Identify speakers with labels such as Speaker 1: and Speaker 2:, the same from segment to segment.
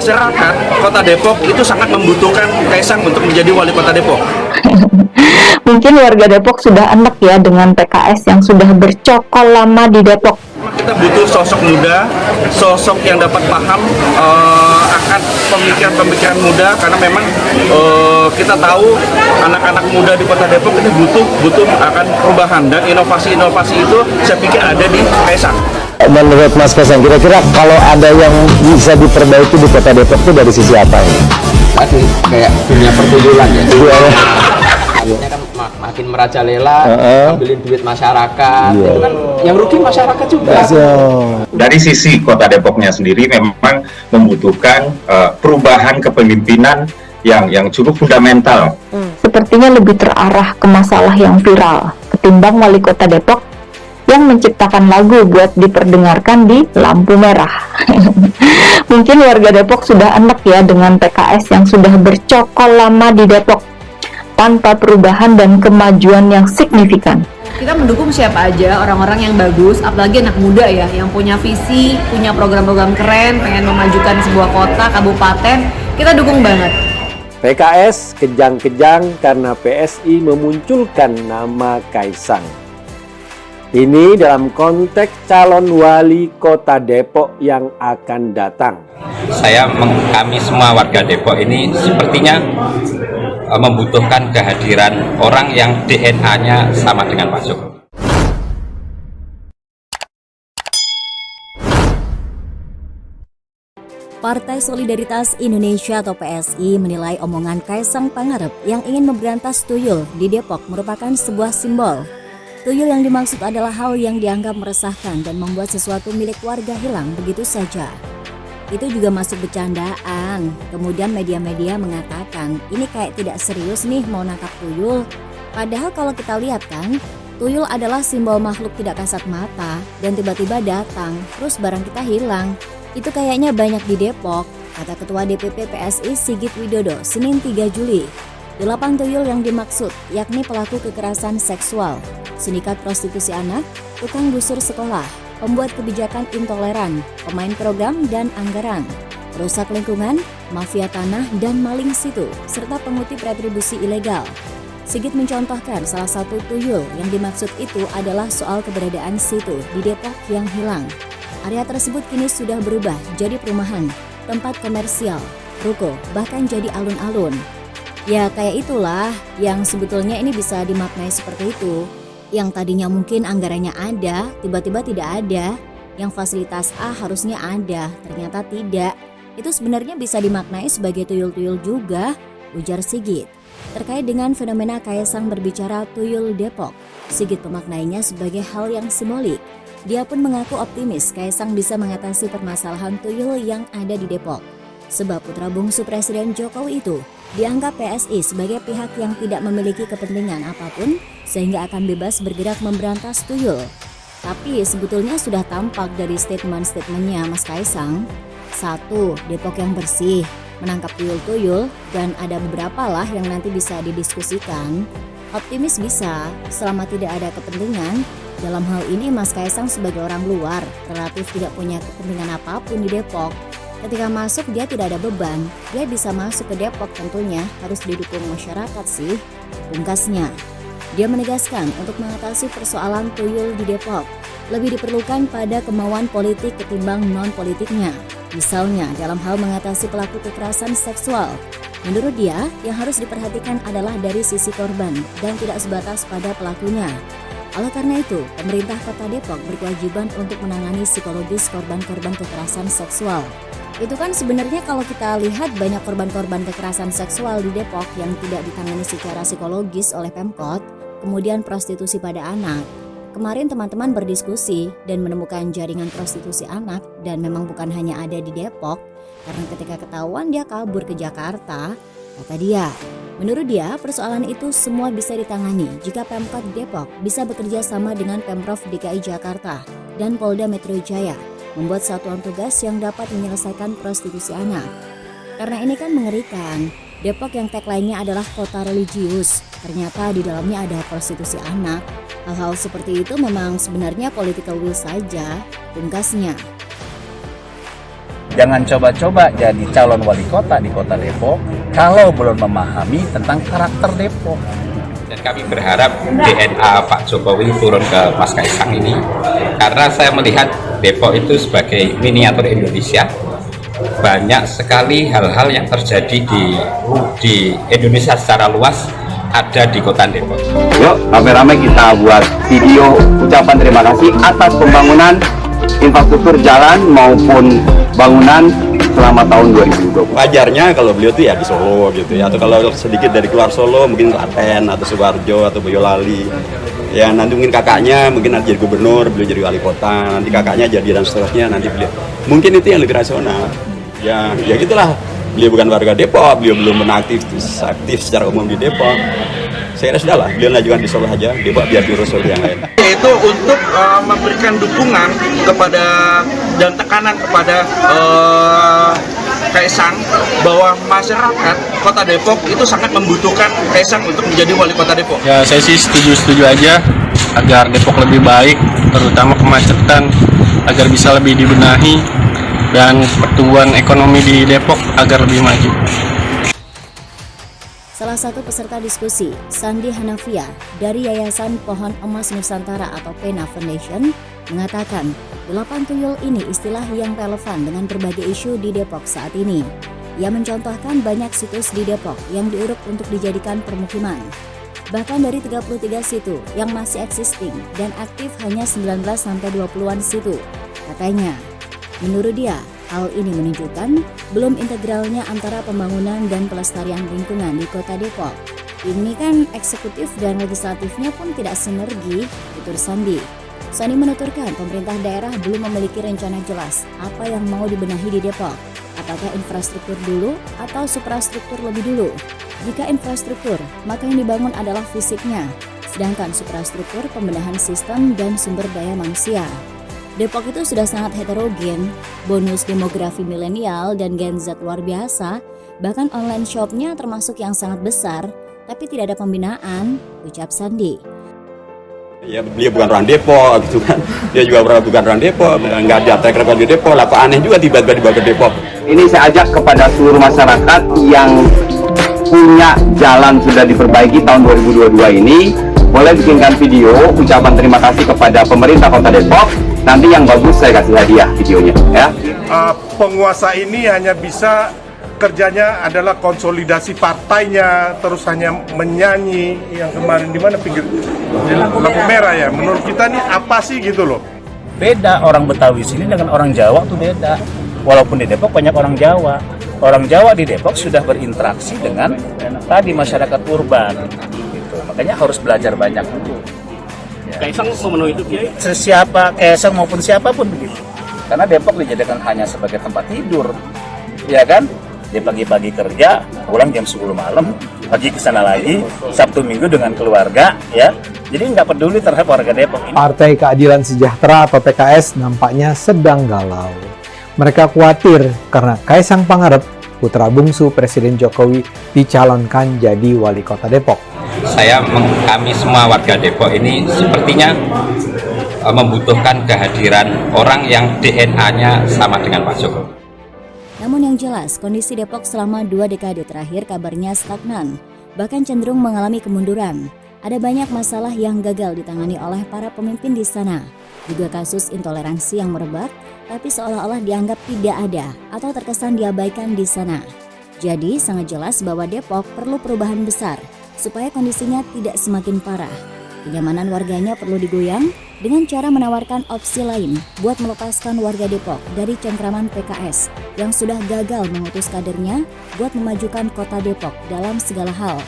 Speaker 1: masyarakat Kota Depok itu sangat membutuhkan Kaisang untuk menjadi wali kota Depok.
Speaker 2: Mungkin warga Depok sudah enek ya dengan PKS yang sudah bercokol lama di Depok.
Speaker 1: Kita butuh sosok muda, sosok yang dapat paham akan pemikiran-pemikiran muda, karena memang kita tahu anak-anak muda di Kota Depok itu butuh akan perubahan, dan inovasi-inovasi itu saya pikir ada di Kaisang.
Speaker 3: Menurut Mas Kaisang, kira-kira kalau ada yang bisa diperbaiki di Kota Depok itu dari sisi apa ini?
Speaker 4: Tadi kayak dunia pertujulan ya. Akhirnya kan makin merajalela, ambilin duit masyarakat. Itu kan yang rugi masyarakat juga.
Speaker 5: Dari sisi Kota Depoknya sendiri memang membutuhkan perubahan kepemimpinan yang cukup fundamental.
Speaker 2: Sepertinya lebih terarah ke masalah yang viral ketimbang wali kota Depok yang menciptakan lagu buat diperdengarkan di lampu merah. Mungkin warga Depok sudah enek ya dengan PKS yang sudah bercokol lama di Depok tanpa perubahan dan kemajuan yang signifikan.
Speaker 6: Kita mendukung siapa aja, orang-orang yang bagus, apalagi anak muda ya, yang punya visi, punya program-program keren, pengen memajukan sebuah kota, kabupaten, kita dukung banget.
Speaker 3: PKS kejang-kejang karena PSI memunculkan nama Kaisang. Ini dalam konteks calon wali kota Depok yang akan datang.
Speaker 4: Kami semua warga Depok ini sepertinya membutuhkan kehadiran orang yang DNA-nya sama dengan Pak Jokowi.
Speaker 7: Partai Solidaritas Indonesia atau PSI menilai omongan Kaisang Pangarep yang ingin memberantas tuyul di Depok merupakan sebuah simbol. Tuyul yang dimaksud adalah hal yang dianggap meresahkan dan membuat sesuatu milik warga hilang begitu saja. Itu juga masuk bercandaan. Kemudian media-media mengatakan ini kayak tidak serius nih mau nangkap tuyul. Padahal kalau kita lihat kan, tuyul adalah simbol makhluk tidak kasat mata dan tiba-tiba datang, terus barang kita hilang. Itu kayaknya banyak di Depok, kata Ketua DPP PSI Sigit Widodo Senin 3 Juli. 8 tuyul yang dimaksud yakni pelaku kekerasan seksual, sindikat prostitusi anak, tukang gusur sekolah, pembuat kebijakan intoleran, pemain program dan anggaran, perusak lingkungan, mafia tanah dan maling situ, serta pengutip retribusi ilegal. Sigit mencontohkan salah satu tuyul yang dimaksud itu adalah soal keberadaan situ di Depok yang hilang. Area tersebut kini sudah berubah jadi perumahan, tempat komersial, ruko, bahkan jadi alun-alun. Ya kayak itulah yang sebetulnya ini bisa dimaknai seperti itu. Yang tadinya mungkin anggarannya ada, tiba-tiba tidak ada. Yang fasilitas A harusnya ada, ternyata tidak. Itu sebenarnya bisa dimaknai sebagai tuyul-tuyul juga, ujar Sigit. Terkait dengan fenomena Kaisang berbicara tuyul Depok, Sigit memaknainya sebagai hal yang simbolik. Dia pun mengaku optimis Kaisang bisa mengatasi permasalahan tuyul yang ada di Depok. Sebab putra bungsu Presiden Jokowi itu dianggap PSI sebagai pihak yang tidak memiliki kepentingan apapun sehingga akan bebas bergerak memberantas tuyul. Tapi sebetulnya sudah tampak dari statement-statementnya Mas Kaisang. 1. Depok yang bersih, menangkap tuyul-tuyul, dan ada beberapa lah yang nanti bisa didiskusikan. Optimis bisa, selama tidak ada kepentingan. Dalam hal ini Mas Kaisang sebagai orang luar relatif tidak punya kepentingan apapun di Depok. Ketika masuk dia tidak ada beban, dia bisa masuk ke Depok tentunya harus didukung masyarakat sih, pungkasnya. Dia menegaskan untuk mengatasi persoalan tuyul di Depok, lebih diperlukan pada kemauan politik ketimbang non-politiknya. Misalnya dalam hal mengatasi pelaku kekerasan seksual. Menurut dia, yang harus diperhatikan adalah dari sisi korban dan tidak sebatas pada pelakunya. Oleh karena itu, pemerintah Kota Depok berkewajiban untuk menangani psikologis korban-korban kekerasan seksual. Itu kan sebenarnya kalau kita lihat banyak korban-korban kekerasan seksual di Depok yang tidak ditangani secara psikologis oleh Pemkot, kemudian prostitusi pada anak. Kemarin teman-teman berdiskusi dan menemukan jaringan prostitusi anak dan memang bukan hanya ada di Depok, karena ketika ketahuan dia kabur ke Jakarta, kata dia. Menurut dia, persoalan itu semua bisa ditangani jika Pemkot Depok bisa bekerja sama dengan Pemprov DKI Jakarta dan Polda Metro Jaya, membuat satuan tugas yang dapat menyelesaikan prostitusi anak. Karena ini kan mengerikan, Depok yang tagline-nya adalah kota religius, ternyata di dalamnya ada prostitusi anak. Hal-hal seperti itu memang sebenarnya political will saja, pungkasnya.
Speaker 8: Jangan coba-coba jadi calon wali kota di kota Depok kalau belum memahami tentang karakter Depok.
Speaker 9: Dan kami berharap DNA Pak Jokowi turun ke Mas Kaisang ini, karena saya melihat Depok itu sebagai miniatur Indonesia. Banyak sekali hal-hal yang terjadi di Indonesia secara luas ada di kota Depok.
Speaker 10: Yuk rame-rame kita buat video ucapan terima kasih atas pembangunan infrastruktur jalan maupun bangunan selama tahun 2020.
Speaker 11: Wajarnya kalau beliau tuh ya di Solo gitu ya, atau kalau sedikit dari keluar Solo mungkin Klaten atau Sukoharjo atau Boyolali. Ya nanti mungkin kakaknya mungkin nanti jadi gubernur, beliau jadi wali kota, nanti kakaknya jadi dan seterusnya, nanti beliau mungkin itu yang lebih rasional. Ya gitulah. Beliau bukan warga Depok, beliau belum pernah aktif secara umum di Depok. Saya kira sudah lah, beliau lanjutkan di Solo aja, Depok biar diurus oleh yang lain.
Speaker 1: Yaitu untuk memberikan dukungan kepada dan tekanan kepada Kaisang bahwa masyarakat Kota Depok itu sangat membutuhkan Kaisang untuk menjadi wali Kota Depok.
Speaker 12: Ya saya sih setuju aja agar Depok lebih baik, terutama kemacetan agar bisa lebih dibenahi dan pertumbuhan ekonomi di Depok agar lebih maju.
Speaker 7: Salah satu peserta diskusi, Sandi Hanafia dari Yayasan Pohon Emas Nusantara atau PENA Foundation, mengatakan 8 tuyul ini istilah yang relevan dengan berbagai isu di Depok saat ini. Ia mencontohkan banyak situs di Depok yang diuruk untuk dijadikan permukiman. Bahkan dari 33 situ yang masih existing dan aktif hanya 19-20an situ. Katanya, menurut dia, hal ini menunjukkan belum integralnya antara pembangunan dan pelestarian lingkungan di Kota Depok. Ini kan eksekutif dan legislatifnya pun tidak sinergi, tutur Sandi. Sandi menuturkan pemerintah daerah belum memiliki rencana jelas apa yang mau dibenahi di Depok. Apakah infrastruktur dulu atau suprastruktur lebih dulu? Jika infrastruktur, maka yang dibangun adalah fisiknya, sedangkan suprastruktur pembenahan sistem dan sumber daya manusia. Depok itu sudah sangat heterogen, bonus demografi milenial dan Gen Z luar biasa, bahkan online shopnya termasuk yang sangat besar, tapi tidak ada pembinaan, ucap Sandi.
Speaker 11: Ya beliau bukan orang Depok gitu kan, dia juga bukan orang Depok, nggak ada track record di Depok, lah kok aneh juga tiba-tiba dibawa ke Depok.
Speaker 10: Ini saya ajak kepada seluruh masyarakat yang punya jalan sudah diperbaiki tahun 2022 ini, boleh bikinkan video ucapan terima kasih kepada pemerintah Kota Depok. Nanti yang bagus saya kasih hadiah videonya ya.
Speaker 13: Penguasa ini hanya bisa kerjanya adalah konsolidasi partainya, terus hanya menyanyi yang kemarin di mana pinggir lampu merah ya. Menurut kita nih apa sih gitu loh.
Speaker 8: Beda orang Betawi sini dengan orang Jawa tuh beda. Walaupun di Depok banyak orang Jawa. Orang Jawa di Depok sudah berinteraksi dengan tadi masyarakat urban gitu. Makanya harus belajar banyak dulu.
Speaker 1: Kaisang memenuhi itu Kiai?
Speaker 8: Siapa Kaisang maupun siapapun begitu. Karena Depok dijadikan hanya sebagai tempat tidur. Ya kan? Dia pagi-pagi kerja, pulang jam 10 malam, pagi ke sana lagi, Sabtu Minggu dengan keluarga, ya. Jadi nggak peduli terhadap warga Depok ini.
Speaker 14: Partai Keadilan Sejahtera atau PKS nampaknya sedang galau. Mereka khawatir karena Kaisang Pangarep, putra bungsu Presiden Jokowi, dicalonkan jadi wali kota Depok.
Speaker 9: Kami semua warga Depok ini sepertinya membutuhkan kehadiran orang yang DNA-nya sama dengan Pak Jokowi.
Speaker 7: Namun yang jelas, kondisi Depok selama 2 dekade terakhir kabarnya stagnan, bahkan cenderung mengalami kemunduran. Ada banyak masalah yang gagal ditangani oleh para pemimpin di sana. Juga kasus intoleransi yang merebak, tapi seolah-olah dianggap tidak ada atau terkesan diabaikan di sana. Jadi sangat jelas bahwa Depok perlu perubahan besar supaya kondisinya tidak semakin parah. Kenyamanan warganya perlu digoyang dengan cara menawarkan opsi lain buat melepaskan warga Depok dari cengkraman PKS yang sudah gagal mengutus kadernya buat memajukan kota Depok dalam segala hal.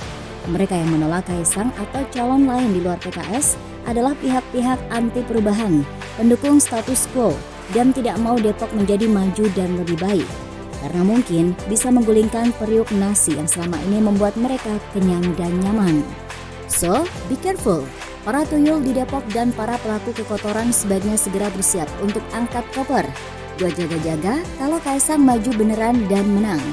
Speaker 7: Mereka yang menolak Kaisang atau calon lain di luar PKS adalah pihak-pihak anti perubahan, pendukung status quo, dan tidak mau Depok menjadi maju dan lebih baik. Karena mungkin bisa menggulingkan periuk nasi yang selama ini membuat mereka kenyang dan nyaman. So, be careful. Para tuyul di Depok dan para pelaku kekotoran sebaiknya segera bersiap untuk angkat koper. Buat jaga-jaga kalau Kaisang maju beneran dan menang.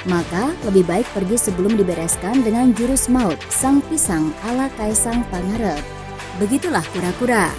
Speaker 7: Maka lebih baik pergi sebelum dibereskan dengan jurus maut sang pisang ala Kaisang Pangarep. Begitulah kura-kura.